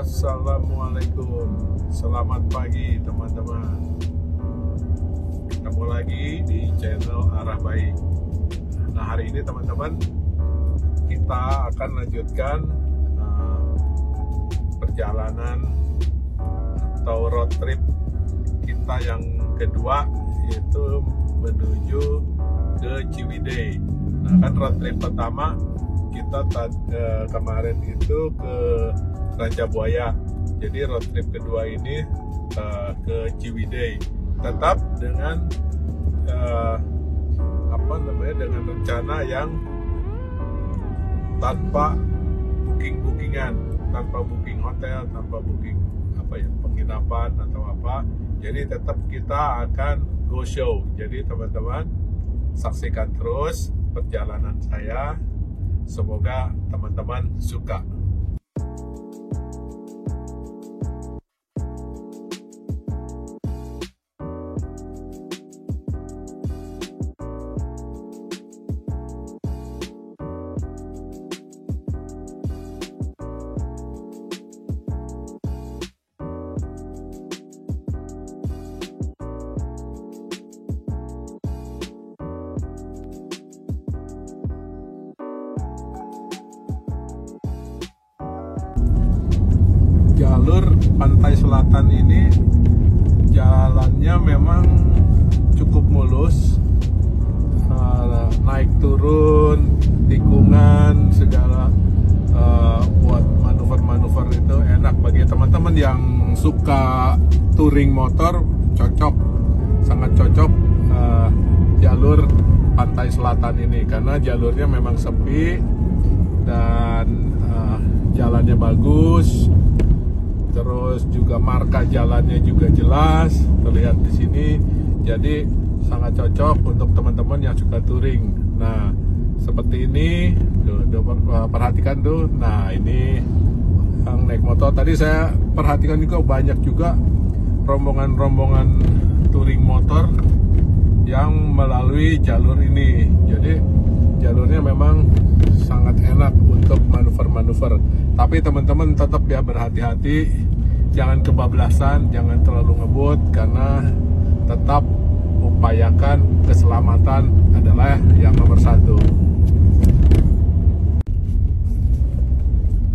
Assalamualaikum, selamat pagi teman-teman. Ketemu lagi di channel Arah Baik. Nah, hari ini teman-teman kita akan lanjutkan perjalanan atau road trip kita yang kedua, yaitu menuju ke Ciwidey. Nah, kan road trip pertama kita kemarin itu ke Raja Buaya. Jadi road trip kedua ini ke Ciwidey, tetap dengan dengan rencana yang tanpa booking-bookingan, tanpa booking hotel, tanpa booking penginapan atau apa. Jadi tetap kita akan go show. Jadi teman-teman saksikan terus perjalanan saya. Semoga teman-teman suka. Jalur pantai selatan ini jalannya memang cukup mulus, naik turun, tikungan, segala buat manuver-manuver itu enak bagi teman-teman yang suka touring motor. Cocok, sangat cocok jalur pantai selatan ini karena jalurnya memang sepi dan jalannya bagus. Terus juga marka jalannya juga jelas terlihat di sini, jadi sangat cocok untuk teman-teman yang suka touring. Nah, seperti ini, perhatikan tuh. Nah, ini yang naik motor tadi saya perhatikan juga banyak juga rombongan-rombongan touring motor yang melalui jalur ini. Jadi jalurnya memang sangat enak untuk manuver-manuver. Tapi teman-teman tetap ya berhati-hati, jangan kebablasan, jangan terlalu ngebut, karena tetap upayakan keselamatan adalah yang nomor satu.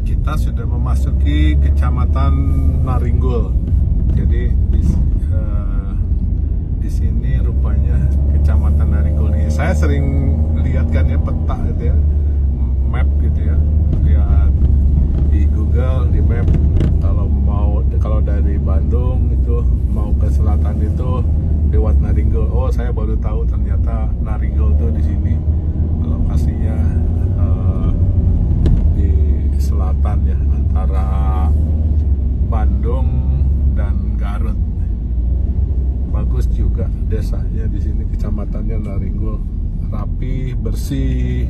Kita sudah memasuki Kecamatan Naringgul. Jadi di sini rupanya Kecamatan Naringgul ini. Saya sering lihat kan ya peta gitu ya, map gitu ya, lihat di Google, di map, kalau dari Bandung itu mau ke selatan itu lewat Naringgul. Oh, saya baru tahu ternyata Naringgul itu di sini lokasinya, di selatan ya, antara Bandung dan Garut. Bagus juga desanya di sini, kecamatannya Naringgul, rapi, bersih.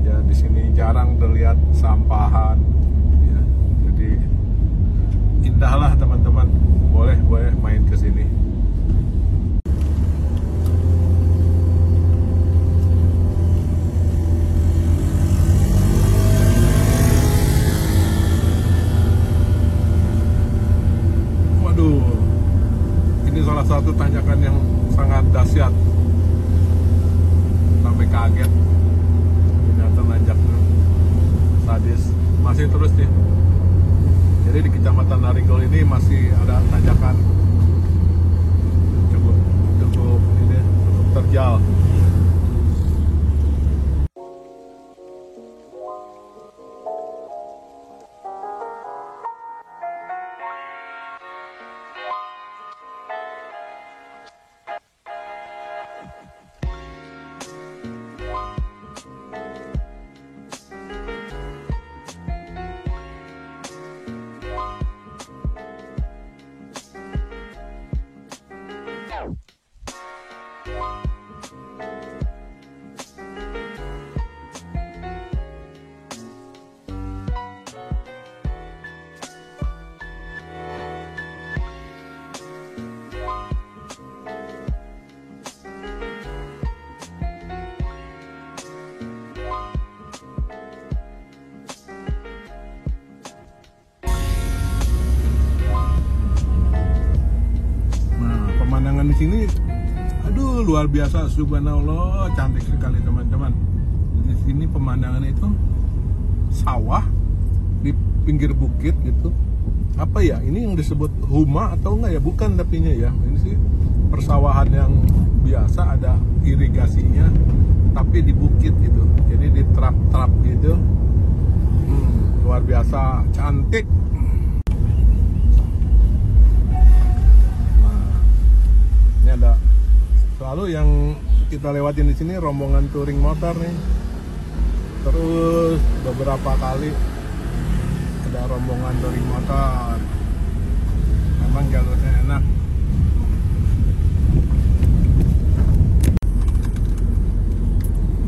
Ya, di sini jarang terlihat sampahan. Ya, jadi indahlah teman-teman. Boleh main ke sini. Waduh, ini salah satu tanjakan yang sangat dahsyat. Sampai kaget. Nanjaknya sadis, masih terus nih. Jadi di Kecamatan Naringgul ini masih ada tanjakan cukup terjal. luar biasa, subhanallah, cantik sekali teman-teman. Di sini pemandangan itu sawah di pinggir bukit gitu. Apa ya, ini yang disebut huma atau enggak ya? Bukan tapinya ya, ini sih persawahan yang biasa, ada irigasinya tapi di bukit gitu, jadi di trap-trap gitu. Luar biasa cantik. Nah, ini ada selalu yang kita lewatin di sini rombongan touring motor nih. Terus beberapa kali ada rombongan touring motor. Memang jalurnya enak.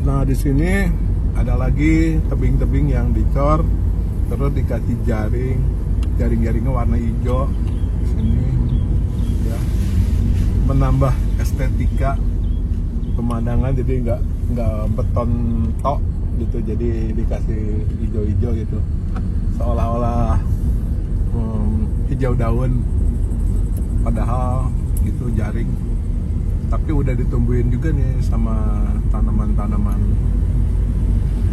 Nah, di sini ada lagi tebing-tebing yang dicor, terus dikasih jaring-jaringnya warna hijau di sini ya, menambah estetika pemandangan, jadi nggak beton tok gitu, jadi dikasih hijau-hijau gitu, seolah-olah hijau daun, padahal itu jaring, tapi udah ditumbuhin juga nih sama tanaman-tanaman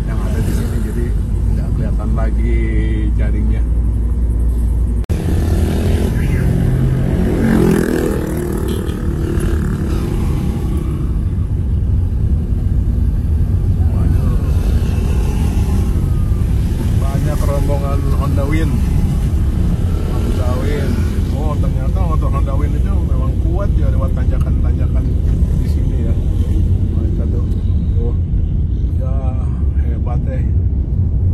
yang ada di sini, jadi nggak kelihatan lagi jaringnya. Waduh, banyak rombongan Honda Win. Oh, ternyata motor Honda Win itu memang kuat ya lewat tanjakan-tanjakan di sini ya. Mereka tuh, ya hebat deh.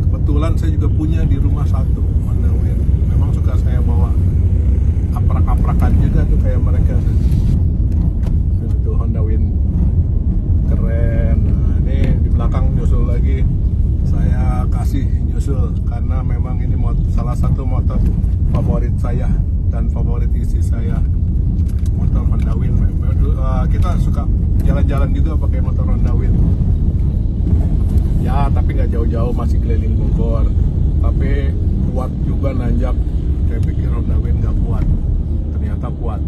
Kebetulan saya juga punya di rumah satu Honda Win. Memang suka saya bawa aprak-aprakan juga tuh kayak mereka. Itu Honda Win keren. Nah, ini di belakang nyusul lagi. Saya kasih nyusul karena memang ini salah satu motor favorit saya dan favorit istri saya, motor Honda Win. Kita suka jalan-jalan juga pakai motor Honda Win ya, tapi nggak jauh-jauh, masih keliling Bogor, tapi kuat juga nanjak. Saya pikir Honda Win nggak kuat, ternyata kuat.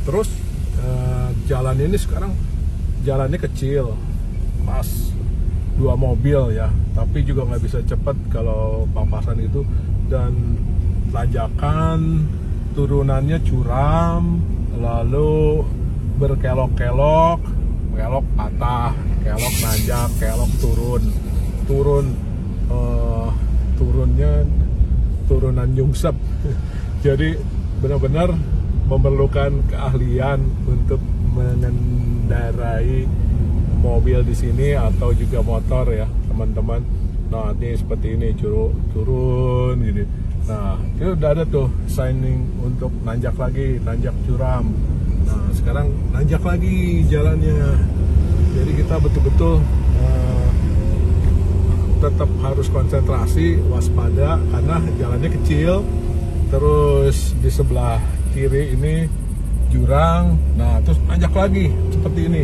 Terus jalan ini sekarang jalannya kecil, pas 2 mobil ya, tapi juga nggak bisa cepat kalau pampasan itu, dan tanjakan turunannya curam, lalu berkelok-kelok, kelok patah, kelok nanjak, kelok turunnya turunan nyungsep. Jadi benar-benar memerlukan keahlian untuk mengendarai mobil di sini atau juga motor ya teman-teman. Nah, ini seperti ini, turun gini. Nah, itu udah ada tuh signing untuk nanjak lagi, nanjak curam. Nah, sekarang nanjak lagi jalannya. Jadi kita betul-betul tetap harus konsentrasi, waspada, karena jalannya kecil. Terus di sebelah kiri ini jurang, nah terus nanjak lagi seperti ini.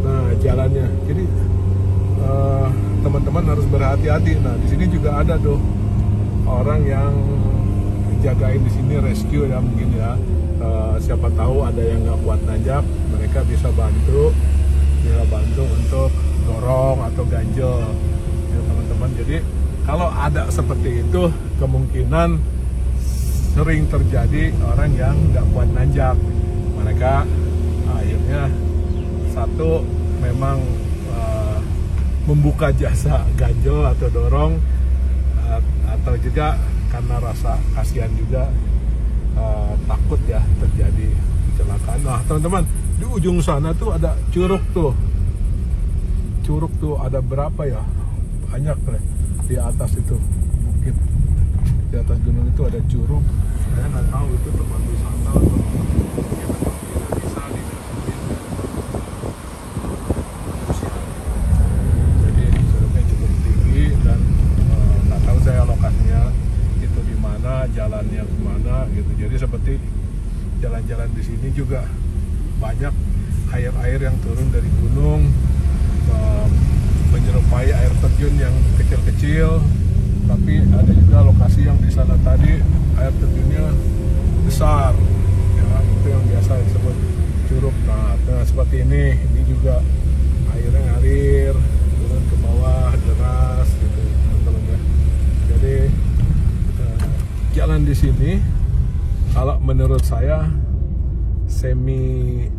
Nah, jalannya, jadi teman-teman harus berhati-hati. Nah, di sini juga ada tuh orang yang jagain di sini, rescue ya mungkin ya. Siapa tahu ada yang nggak kuat nanjak, mereka bisa bantu untuk dorong atau ganjel ya teman-teman. Jadi kalau ada seperti itu, kemungkinan sering terjadi orang yang nggak kuat nanjak, mereka akhirnya Satu, memang membuka jasa ganjel atau dorong, atau juga karena rasa kasihan juga, takut ya terjadi kecelakaan. Nah teman-teman, di ujung sana tuh ada curug tuh ada berapa ya, banyak deh di atas itu bukit, di atas gunung itu ada curug. Saya nggak tahu itu tempat wisata atau ya memang tidak bisa didapatkan. Jadi curugnya cukup tinggi dan nggak tahu saya lokasinya itu di mana, jalannya kemana gitu. Jadi seperti jalan-jalan di sini juga banyak air-air yang turun dari gunung, menyerupai air terjun yang kecil-kecil. Tapi ada juga lokasi yang di sana tadi air terjunnya besar, ya, itu yang biasa disebut curug. Nah seperti ini juga airnya ngalir turun ke bawah deras gitu teman-teman ya. Jadi jalan di sini kalau menurut saya semi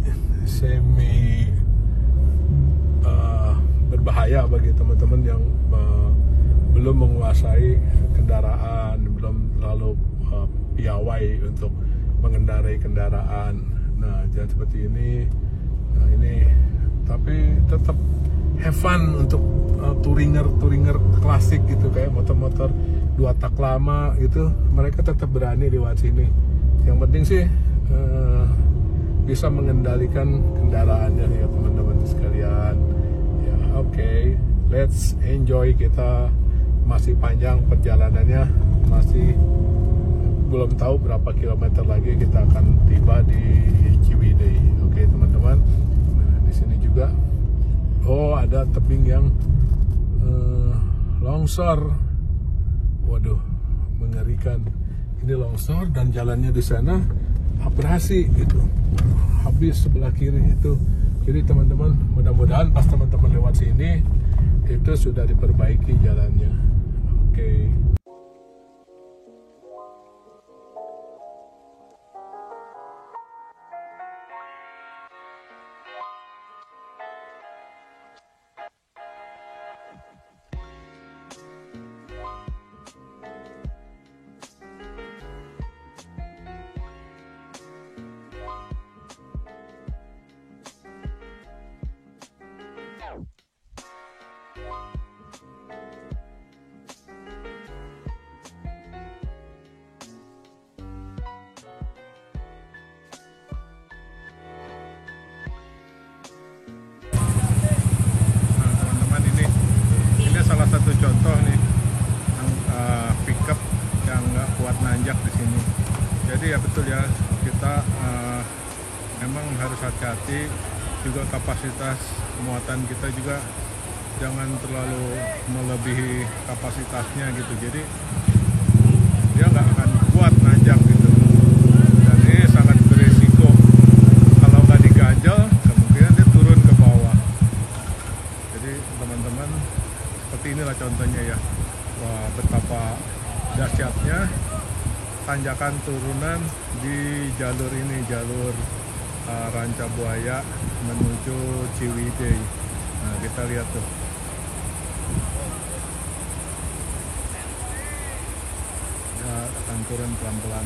berbahaya bagi teman-teman yang belum menguasai kendaraan, belum terlalu piawai untuk mengendarai kendaraan. Nah, jalan seperti ini, tapi tetap have fun untuk touringer klasik gitu, kayak motor-motor 2 tak lama gitu. Mereka tetap berani lewat sini. Yang penting sih bisa mengendalikan kendaraannya ya teman-teman sekalian. Ya, oke, let's enjoy. Kita masih panjang perjalanannya, masih belum tahu berapa kilometer lagi kita akan tiba di Ciwidey. Oke teman-teman. Nah, di sini juga ada tebing yang longsor. Waduh, mengerikan. Ini longsor dan jalannya di sana abrasi gitu. Habis sebelah kiri itu. Jadi teman-teman, mudah-mudahan pas teman-teman lewat sini itu sudah diperbaiki jalannya. Oke. Salah satu contoh nih yang pickup yang nggak kuat nanjak di sini. Jadi ya betul ya, kita memang harus hati-hati juga, kapasitas muatan kita juga jangan terlalu melebihi kapasitasnya gitu. Jadi dia nggak akan kuat nanjak gitu. Dan ini sangat berisiko. Kalau nggak diganjel, kemungkinan dia turun ke bawah. Jadi teman-teman, seperti inilah contohnya ya. Wah, betapa dahsyatnya tanjakan turunan di jalur ini, jalur Ranca Buaya menuju Ciwidey. Nah, kita lihat tuh. Ya, akan turun pelan-pelan.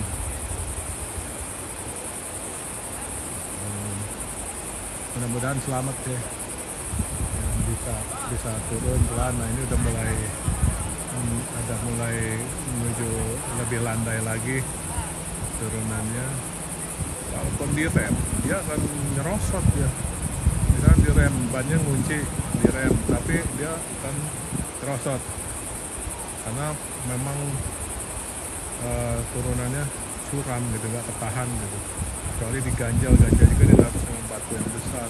Mudah-mudahan selamat ya. Bisa turun pelan. Nah, ini udah mulai menuju lebih landai lagi turunannya. Walaupun direm, dia akan nyerosot ya. Misalnya direm, bannya ngunci direm, tapi dia akan terosot karena memang turunannya curam gitu, nggak ketahan gitu. Kecuali diganjal juga dia harus dengan batu yang besar.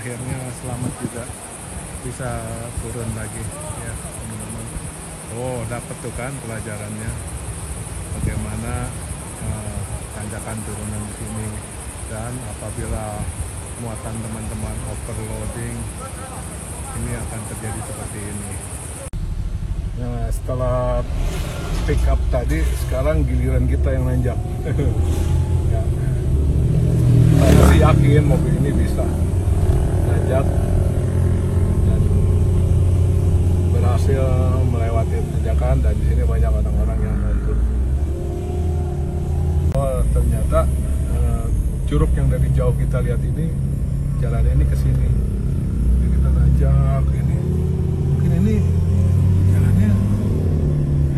Akhirnya selamat juga, bisa turun lagi ya teman-teman. Oh, dapat tuh kan pelajarannya bagaimana tanjakan turunan di sini, dan apabila muatan teman-teman overloading ini akan terjadi seperti ini. Nah, setelah pick up tadi, sekarang giliran kita yang nanjak. Ya. Saya sih yakin mobil ini bisa nanjak dan berhasil melewati tanjakan, dan di sini banyak orang-orang yang bantu. Oh, ternyata curug yang dari jauh kita lihat ini, jalannya ini ke sini. Jadi kita nanjak ini. Mungkin ini jalannya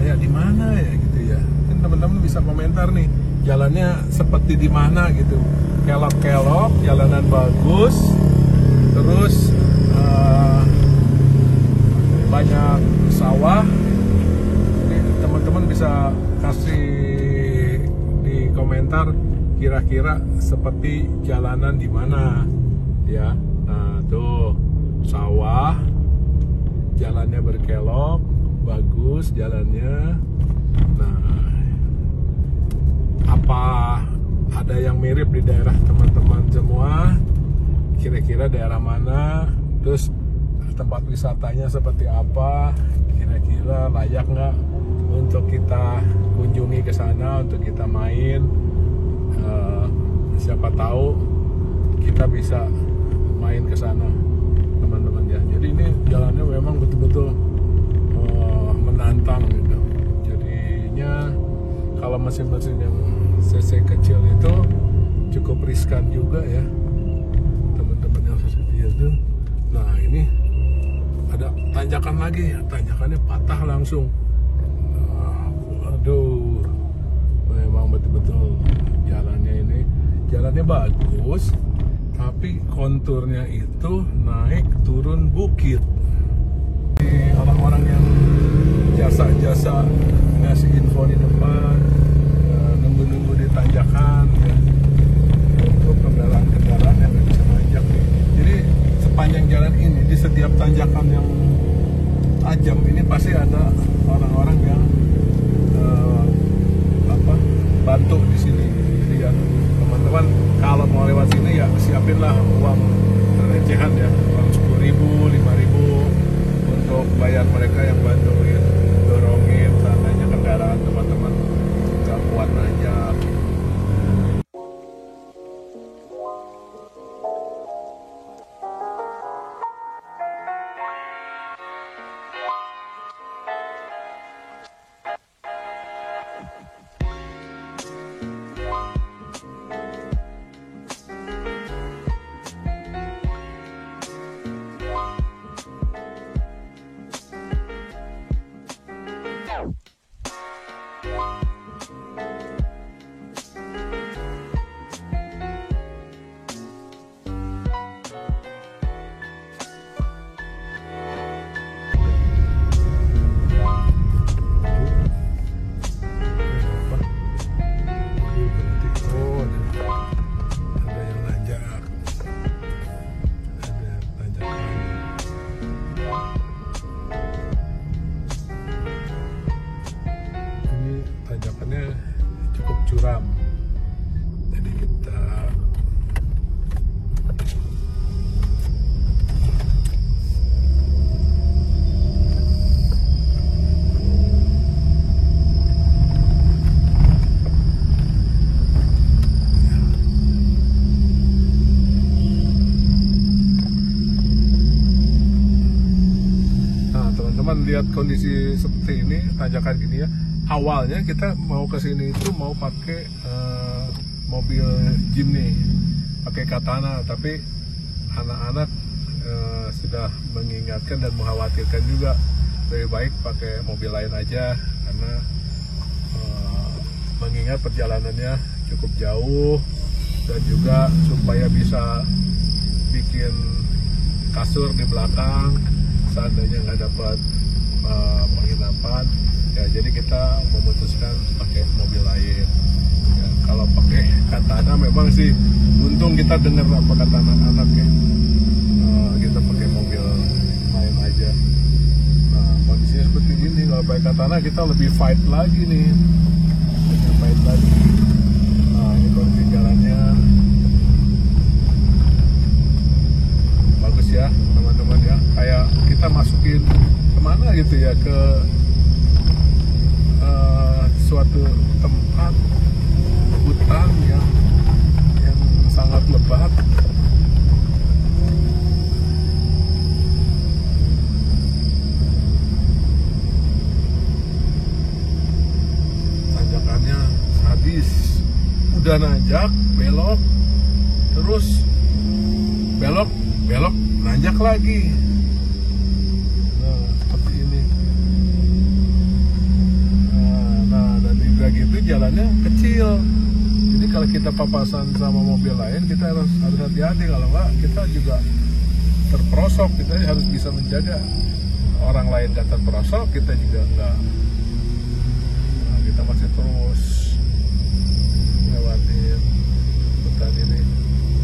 kayak di mana ya gitu ya. Kan teman-teman bisa komentar nih, jalannya seperti di mana gitu. Kelok-kelok, jalanan bagus, terus banyak sawah. Jadi teman-teman bisa kasih di komentar kira-kira seperti jalanan di mana ya. Nah, tuh sawah, jalannya berkelok, bagus jalannya. Nah, apa ada yang mirip di daerah teman-teman semua? Kira-kira daerah mana? Terus tempat wisatanya seperti apa? Kira-kira layak nggak untuk kita kunjungi ke sana, untuk kita main? Siapa tahu kita bisa main ke sana, teman-teman ya. Jadi ini jalannya memang betul-betul menantang gitu. Jadinya kalau mesin-mesin yang cc kecil itu cukup riskan juga ya, teman-teman yang seperti itu. Nah, ini ada tanjakan lagi, tanjakannya patah langsung. Aduh, memang betul-betul jalannya bagus, tapi konturnya itu naik turun bukit. Orang-orang yang jasa-jasa ngasih info di depan, nunggu-nunggu di tanjakan ya, untuk kendaraan-kendaraan yang nggak bisa nanjak nih. Jadi sepanjang jalan ini, di setiap tanjakan yang tajam ini pasti ada orang-orang yang bantu di sini. Jadi ya teman-teman, kalau mau lewat sini ya siapinlah uang recehan ya, uang 10.000, 5.000 untuk bayar mereka yang bantuin dorongin seandainya kendaraan teman-teman nggak kuat nanjak. Cukup curam, jadi kita teman-teman lihat kondisi seperti ini, tanjakan gini ya. Awalnya kita mau ke sini itu mau pakai mobil Jimny, pakai Katana, tapi anak-anak sudah mengingatkan dan mengkhawatirkan juga, lebih baik pakai mobil lain aja karena mengingat perjalanannya cukup jauh, dan juga supaya bisa bikin kasur di belakang seandainya nggak dapat penginapan ya. Jadi kita memutuskan pakai mobil lain ya. Kalau pakai Katana memang sih untung kita dengar apa kata anak-anak ya, kita pakai mobil lain aja. Nah, kondisinya seperti ini, nggak Baikatana kita lebih fight lagi nih, lebih fight lagi. Nah, ini kondisi jalannya bagus ya teman-teman ya, kayak kita masukin kemana gitu ya, ke suatu tempat hutan yang sangat lebat. Tanjakannya sadis, udah nanjak belok, terus belok nanjak lagi. Nah, seperti ini. Nah, dan juga gitu jalannya kecil. Jadi kalau kita papasan sama mobil lain, kita harus hati-hati. Kalau enggak, kita juga terperosok. Kita harus bisa menjaga orang lain gak terperosok, kita juga enggak. Nah, kita masih terus lewatin hutan ini.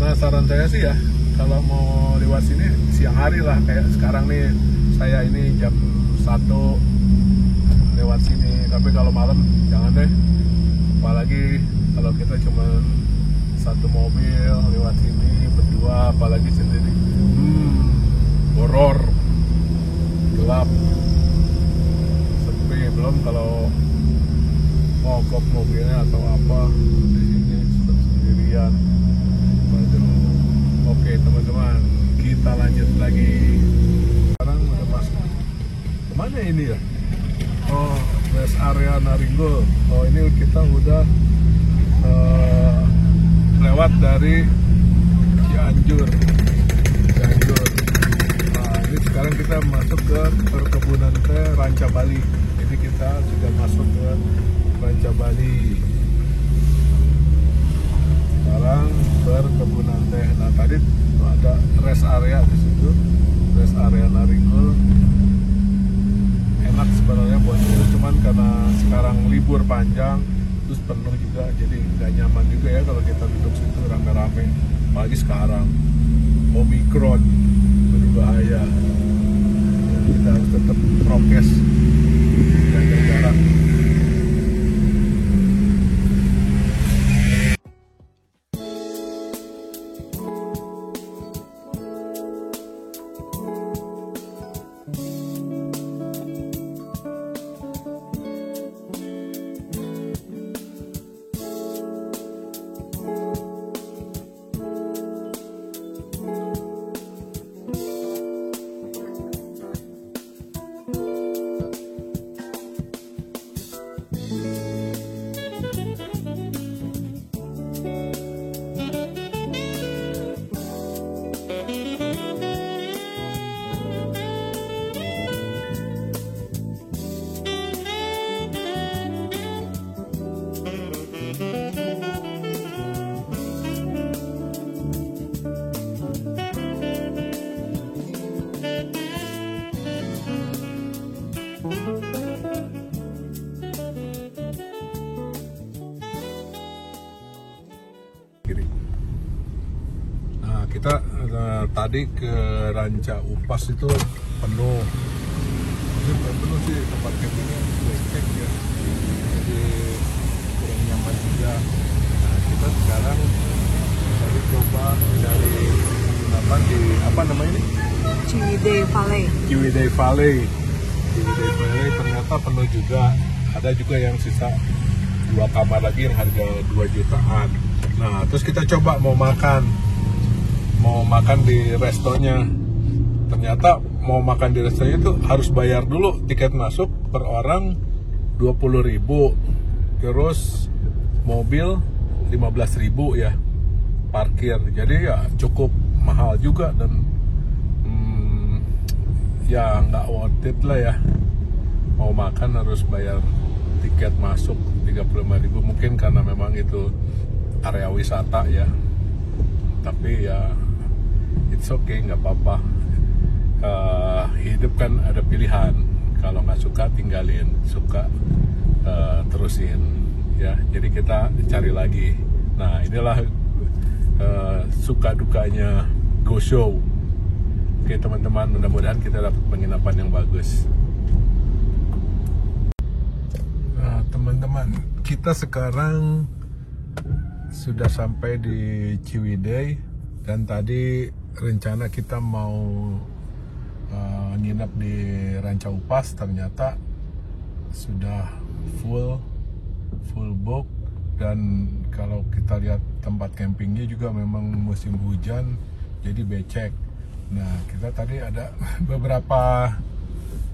Nah, saran saya sih ya, kalau mau lewat sini siang hari lah, kayak sekarang nih saya ini jam 1 lewat sini. Tapi kalau malam jangan deh, apalagi kalau kita cuma satu mobil lewat sini berdua, apalagi sendiri. Horor, gelap, sepi. Belum kalau mogok mobilnya atau apa di sini sendirian. Oke teman-teman, kita lanjut lagi. Sekarang udah masuk kemana ini ya? Oh, rest area Naringgul. Oh, ini kita udah lewat dari Cianjur. Nah, ini sekarang kita masuk ke perkebunan teh Ranca Bali. Jadi kita sudah masuk ke Ranca Bali. Sekarang perkebunan teh. Nah, tadi ada rest area di situ, rest area Naringgul. Enak sebenarnya buat itu, cuman karena sekarang libur panjang, terus penuh juga, jadi nggak nyaman juga ya kalau kita duduk situ rame-rame. Apalagi sekarang Omikron berbahaya. Kita harus tetap prokes, jaga jarak. Kita tadi ke Ranca Upas itu penuh sih, tempat campingnya cek ya, jadi kurang nyaman juga. Nah, kita sekarang tadi coba dari apa namanya ini? Ciwidey Valley ternyata penuh juga. Ada juga yang sisa 2 kamar lagi yang harga 2 jutaan. Nah, terus kita coba mau makan di restonya. Ternyata mau makan di restonya itu harus bayar dulu tiket masuk per orang 20.000, terus mobil 15.000 ya parkir. Jadi ya cukup mahal juga, dan ya nggak worth it lah ya. Mau makan harus bayar tiket masuk 35.000, mungkin karena memang itu area wisata ya. Tapi ya it's okay, nggak apa-apa. Hidup kan ada pilihan. Kalau nggak suka tinggalin, suka terusin ya. Jadi kita cari lagi. Nah, inilah suka dukanya Go Show. Oke teman-teman, mudah-mudahan kita dapat penginapan yang bagus. teman-teman, kita sekarang sudah sampai di Ciwidey dan tadi rencana kita mau nginep di Ranca Upas, ternyata sudah full book. Dan kalau kita lihat tempat campingnya juga memang musim hujan, jadi becek. Nah, kita tadi ada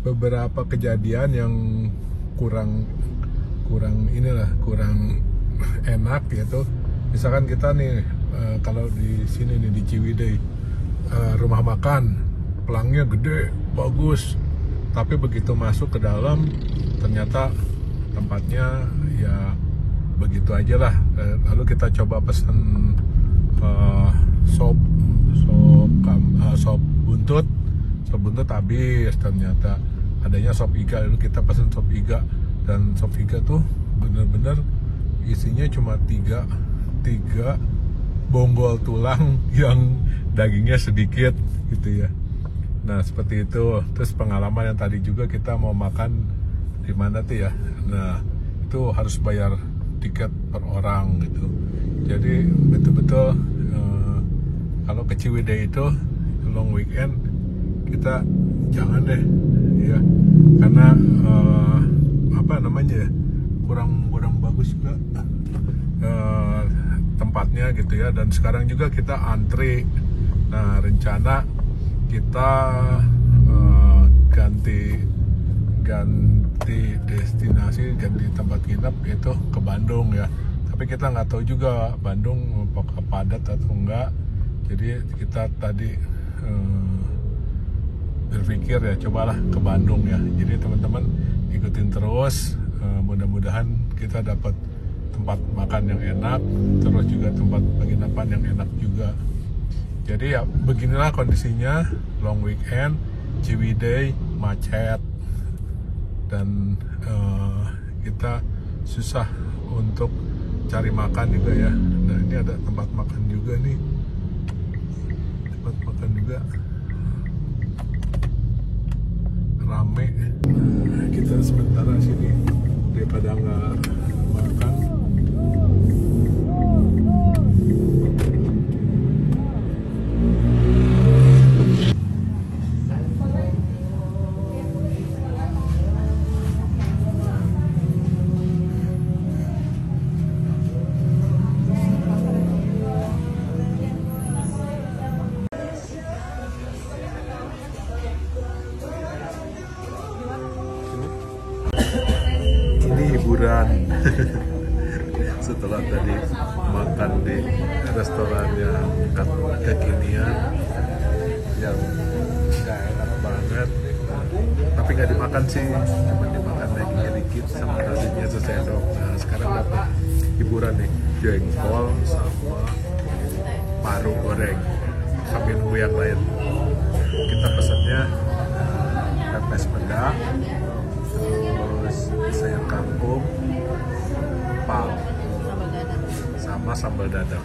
beberapa kejadian yang kurang enak gitu. Misalkan kita nih kalau di sini nih di Ciwidey, rumah makan pelangnya gede, bagus, tapi begitu masuk ke dalam ternyata tempatnya ya begitu aja lah. Lalu kita coba pesen sop buntut habis, ternyata adanya sop iga. Lalu kita pesen sop iga, dan sop iga tuh bener-bener isinya cuma tiga bonggol tulang yang dagingnya sedikit gitu ya. Nah, seperti itu. Terus pengalaman yang tadi juga kita mau makan di mana tuh ya. Nah, itu harus bayar tiket per orang gitu. Jadi betul-betul kalau ke Ciwidey itu long weekend kita jangan deh ya, karena kurang bagus juga tempatnya gitu ya. Dan sekarang juga kita antri. Nah, rencana kita ganti destinasi, ganti tempat nginep itu ke Bandung ya. Tapi kita nggak tahu juga Bandung apakah padat atau enggak. Jadi kita tadi berpikir ya cobalah ke Bandung ya. Jadi teman-teman ikutin terus, mudah-mudahan kita dapat tempat makan yang enak, terus juga tempat penginapan yang enak juga. Jadi ya beginilah kondisinya, long weekend, Ciwidey macet, dan kita susah untuk cari makan juga ya. Nah, ini ada tempat makan juga nih, rame. Nah, kita sementara sini daripada nggak makan. Hiburan setelah tadi makan di restorannya kekinian yang nggak enak banget, tapi nggak dimakan sih, cuma dimakan dagingnya dikit sama nasinya sesendok. Nah, sekarang dapat hiburan nih, jengkol sama paru goreng sambil nunggu yang lain. Kita pesannya pepes peda, terus sayur kangkung, pal, sama sambal dadar.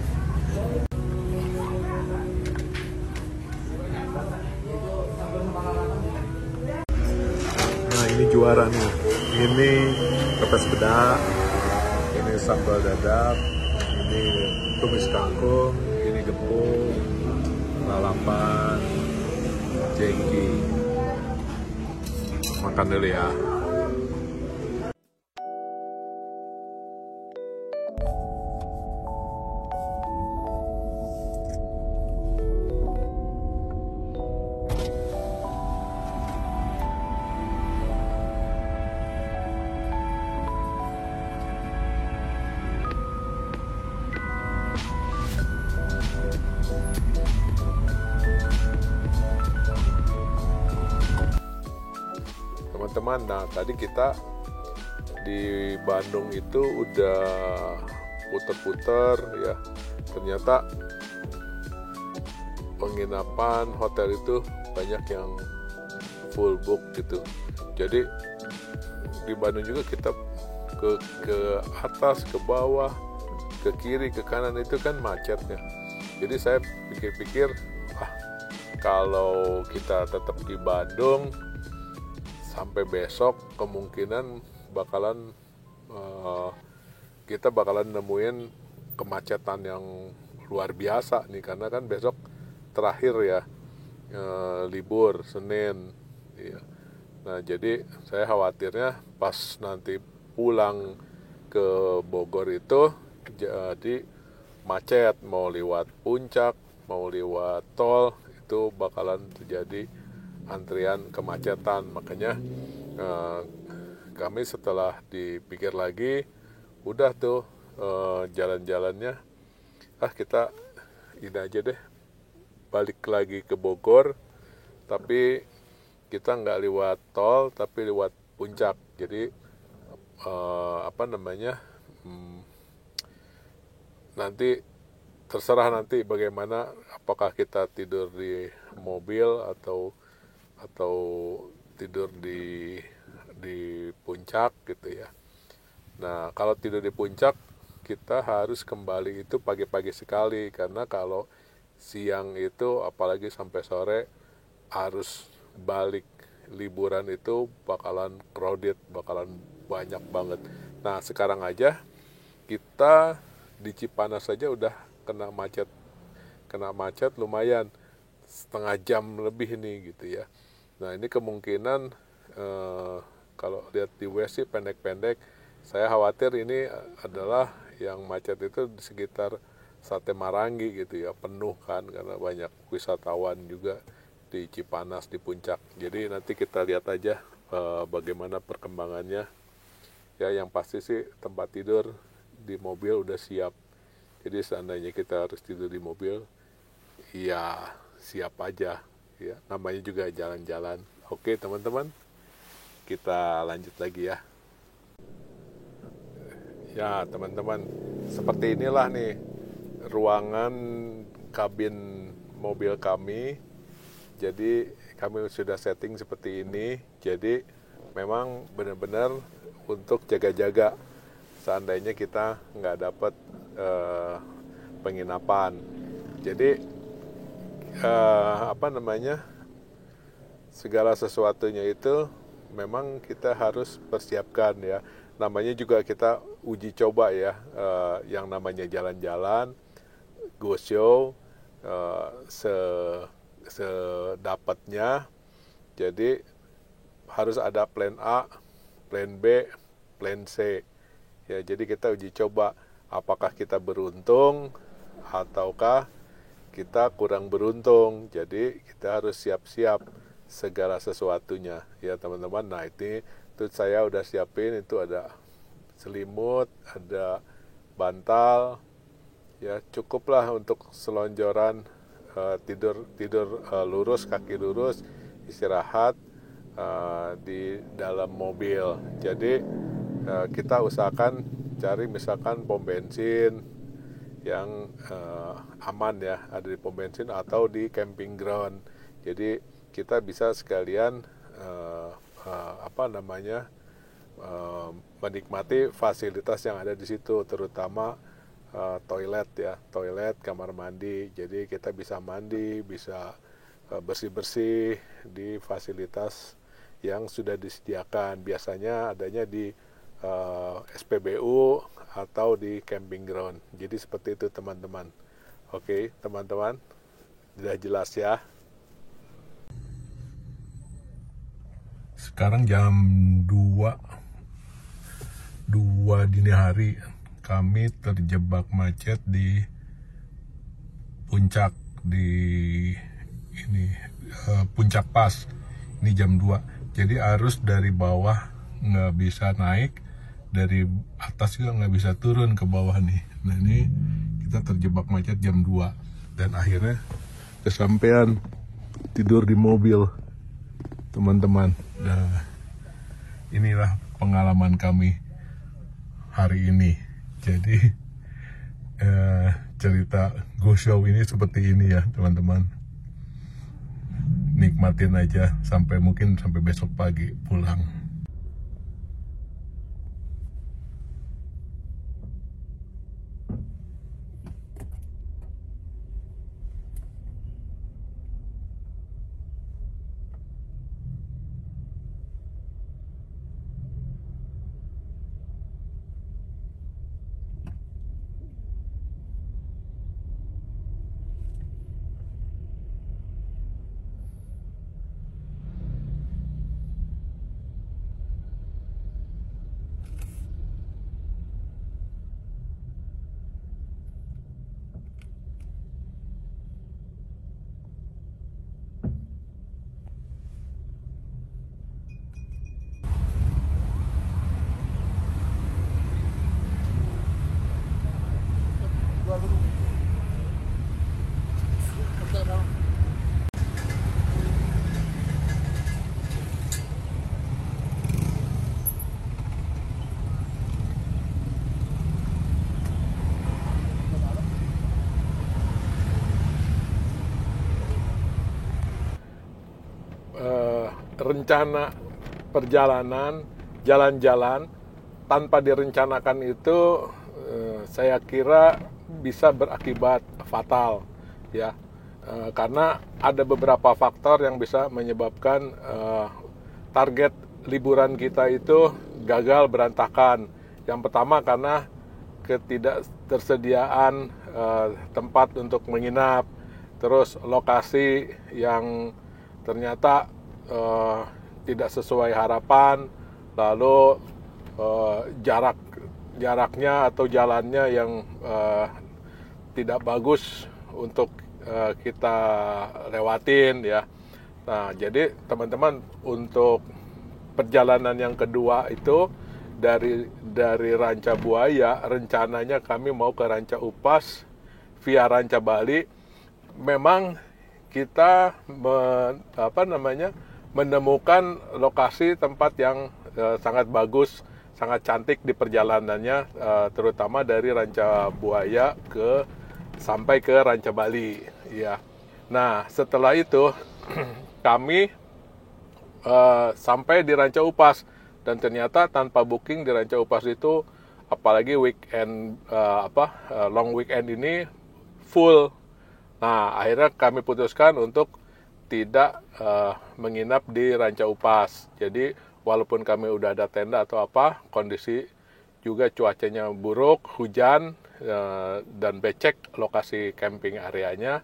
Nah, ini juara nih. Ini pepes peda, ini sambal dadar, ini tumis kangkung, ini gepuk, lalapan, jengki. Makan dulu ya. Teman-teman, nah tadi kita di Bandung itu udah puter-puter ya, ternyata penginapan hotel itu banyak yang full book gitu. Jadi di Bandung juga kita ke atas, ke bawah, ke kiri, ke kanan itu kan macetnya. Jadi saya pikir-pikir, kalau kita tetap di Bandung sampai besok kemungkinan bakalan eh, kita bakalan nemuin kemacetan yang luar biasa nih, karena kan besok terakhir ya, libur Senin. Iya. Nah, jadi saya khawatirnya pas nanti pulang ke Bogor itu jadi macet, mau lewat puncak, mau lewat tol, itu bakalan terjadi antrian kemacetan. Makanya eh, kami setelah dipikir lagi, udah tuh jalan-jalannya, kita ini aja deh, balik lagi ke Bogor, tapi kita nggak lewat tol, tapi lewat puncak. Jadi apa namanya, nanti terserah nanti bagaimana, apakah kita tidur di mobil atau tidur di puncak gitu ya. Nah, kalau tidur di puncak kita harus kembali itu pagi-pagi sekali, karena kalau siang itu apalagi sampai sore harus balik liburan itu bakalan crowded, bakalan banyak banget. Nah, sekarang aja kita di Cipanas saja udah kena macet lumayan setengah jam lebih nih gitu ya. Nah, ini kemungkinan kalau lihat di web sih pendek-pendek. Saya khawatir ini adalah yang macet itu di sekitar Sate Marangi gitu ya, penuh kan karena banyak wisatawan juga di Cipanas, di puncak. Jadi nanti kita lihat aja bagaimana perkembangannya. Ya, yang pasti sih tempat tidur di mobil udah siap. Jadi seandainya kita harus tidur di mobil, ya siap aja. Ya, namanya juga jalan-jalan. Oke teman-teman, kita lanjut lagi ya. Ya teman-teman, seperti inilah nih ruangan kabin mobil kami. Jadi kami sudah setting seperti ini. Jadi memang benar-benar untuk jaga-jaga seandainya kita nggak dapat penginapan. Jadi apa namanya, segala sesuatunya itu memang kita harus persiapkan ya. Namanya juga kita uji coba ya, yang namanya jalan-jalan, go show, sedapatnya. Jadi harus ada plan A, plan B, plan C. Ya, jadi kita uji coba apakah kita beruntung ataukah kita kurang beruntung. Jadi kita harus siap-siap segala sesuatunya ya teman-teman. Nah, itu saya udah siapin, itu ada selimut, ada bantal, ya cukuplah untuk selonjoran, tidur lurus, kaki lurus, istirahat di dalam mobil. Jadi kita usahakan cari misalkan pom bensin yang aman ya, ada di pom bensin atau di camping ground. Jadi kita bisa sekalian menikmati fasilitas yang ada di situ, terutama toilet ya, toilet, kamar mandi. Jadi kita bisa mandi, bisa bersih-bersih di fasilitas yang sudah disediakan. Biasanya adanya di SPBU atau di camping ground. Jadi seperti itu teman-teman. Oke teman-teman, sudah jelas ya. Sekarang jam 2 dini hari, kami terjebak macet di puncak, di ini puncak pas. Ini jam 2. Jadi arus dari bawah nggak bisa naik, dari atas juga nggak bisa turun ke bawah nih. Nah, ini kita terjebak macet jam 2 dan akhirnya kesampean tidur di mobil teman-teman. Nah, inilah pengalaman kami hari ini. Jadi cerita go show ini seperti ini ya teman-teman. Nikmatin aja sampai besok pagi pulang. rencana perjalanan, jalan-jalan tanpa direncanakan itu saya kira bisa berakibat fatal, ya. Karena ada beberapa faktor yang bisa menyebabkan target liburan kita itu gagal, berantakan. Yang pertama karena ketidaktersediaan tempat untuk menginap, terus lokasi yang ternyata tidak sesuai harapan, lalu jaraknya atau jalannya yang tidak bagus untuk kita lewatin, ya. Nah, jadi teman-teman, untuk perjalanan yang kedua itu dari Ranca Buaya, rencananya kami mau ke Ranca Upas via Ranca Bali. Memang kita menemukan lokasi tempat yang sangat bagus, sangat cantik di perjalanannya, terutama dari Ranca Buaya sampai ke Ranca Bali, ya. Nah, setelah itu kami sampai di Ranca Upas, dan ternyata tanpa booking di Ranca Upas itu, apalagi weekend long weekend ini full. Nah, akhirnya kami putuskan untuk tidak menginap di Ranca Upas. Jadi walaupun kami udah ada tenda atau apa, kondisi juga cuacanya buruk, hujan, dan becek lokasi camping areanya.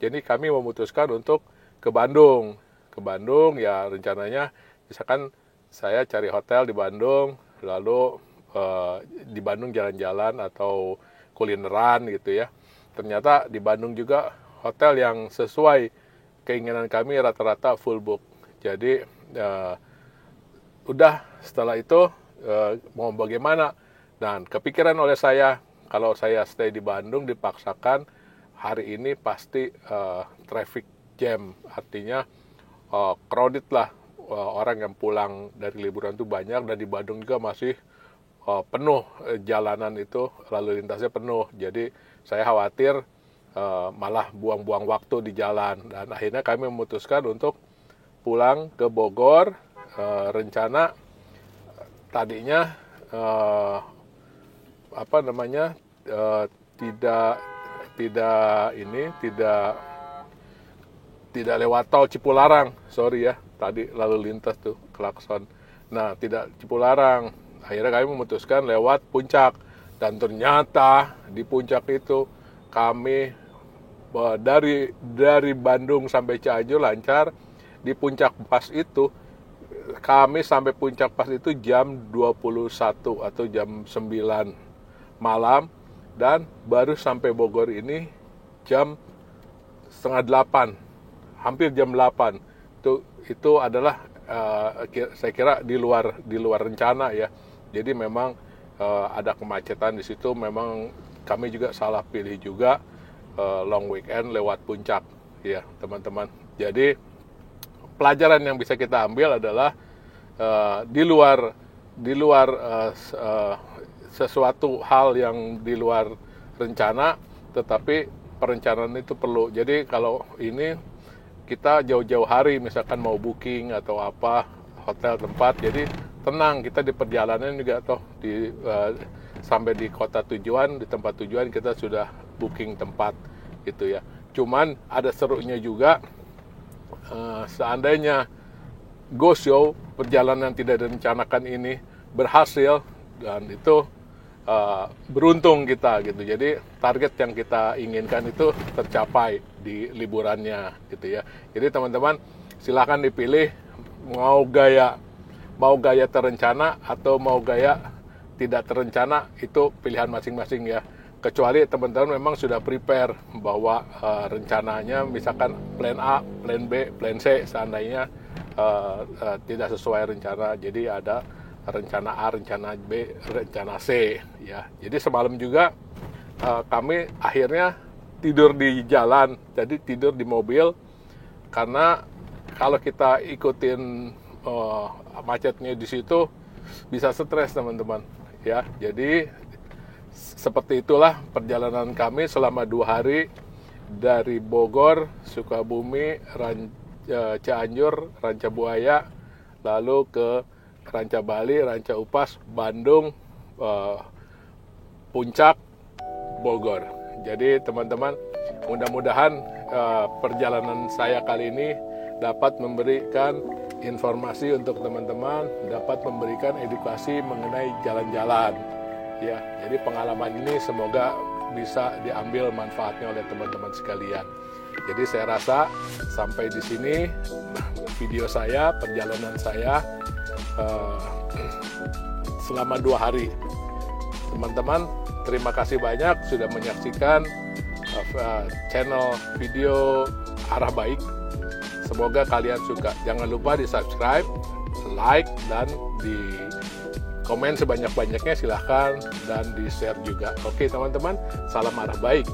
Jadi kami memutuskan untuk ke Bandung. Ke Bandung, ya, rencananya misalkan saya cari hotel di Bandung, lalu di Bandung jalan-jalan atau kulineran gitu, ya. Ternyata di Bandung juga hotel yang sesuai keinginan kami rata-rata full book. Jadi udah setelah itu mau bagaimana? Dan kepikiran oleh saya, kalau saya stay di Bandung dipaksakan, hari ini pasti traffic jam, artinya crowded lah, orang yang pulang dari liburan itu banyak, dan di Bandung juga masih penuh, jalanan itu lalu lintasnya penuh. Jadi saya khawatir malah buang-buang waktu di jalan, dan akhirnya kami memutuskan untuk pulang ke Bogor. Rencana tadinya tidak lewat tol Cipularang, sorry ya, tadi lalu lintas tuh klakson. Nah, tidak Cipularang, akhirnya kami memutuskan lewat Puncak, dan ternyata di Puncak itu kami dari Bandung sampai Cianjur lancar. Di Puncak Pas itu kami sampai Puncak Pas itu jam 21 atau jam 9 malam, dan baru sampai Bogor ini jam setengah 8, hampir jam 8. Itu adalah saya kira di luar rencana, ya. Jadi memang ada kemacetan di situ. Memang kami juga salah pilih juga long weekend lewat Puncak, ya, teman-teman. Jadi pelajaran yang bisa kita ambil adalah di luar sesuatu hal yang di luar rencana, tetapi perencanaan itu perlu. Jadi kalau ini kita jauh-jauh hari misalkan mau booking atau apa hotel tempat, jadi tenang, kita di perjalanan juga sampai di kota tujuan, di tempat tujuan kita sudah booking tempat gitu, ya. Cuman ada serunya juga, seandainya go show perjalanan tidak direncanakan ini berhasil, dan itu beruntung kita gitu. Jadi target yang kita inginkan itu tercapai di liburannya gitu, ya. Jadi teman-teman silakan dipilih mau gaya terencana atau mau gaya tidak terencana, itu pilihan masing-masing, ya. Kecuali teman-teman memang sudah prepare bahwa rencananya misalkan plan A, plan B, plan C seandainya tidak sesuai rencana. Jadi ada rencana A, rencana B, rencana C, ya. Jadi semalam juga kami akhirnya tidur di jalan, jadi tidur di mobil, karena kalau kita ikutin macetnya di situ bisa stres, teman-teman, ya. Jadi seperti itulah perjalanan kami selama 2 hari dari Bogor, Sukabumi, Cianjur, Ranca Buaya, lalu ke Ranca Bali, Ranca Upas, Bandung, Puncak, Bogor. Jadi teman-teman, mudah-mudahan perjalanan saya kali ini dapat memberikan informasi untuk teman-teman, dapat memberikan edukasi mengenai jalan-jalan. Ya, jadi pengalaman ini semoga bisa diambil manfaatnya oleh teman-teman sekalian. Jadi saya rasa sampai di sini video saya, perjalanan saya selama 2 hari. Teman-teman, terima kasih banyak sudah menyaksikan channel video Arah Baik. Semoga kalian suka. Jangan lupa di subscribe, like, dan di komen sebanyak-banyaknya silahkan, dan di share juga. Oke teman-teman, salam arah baik.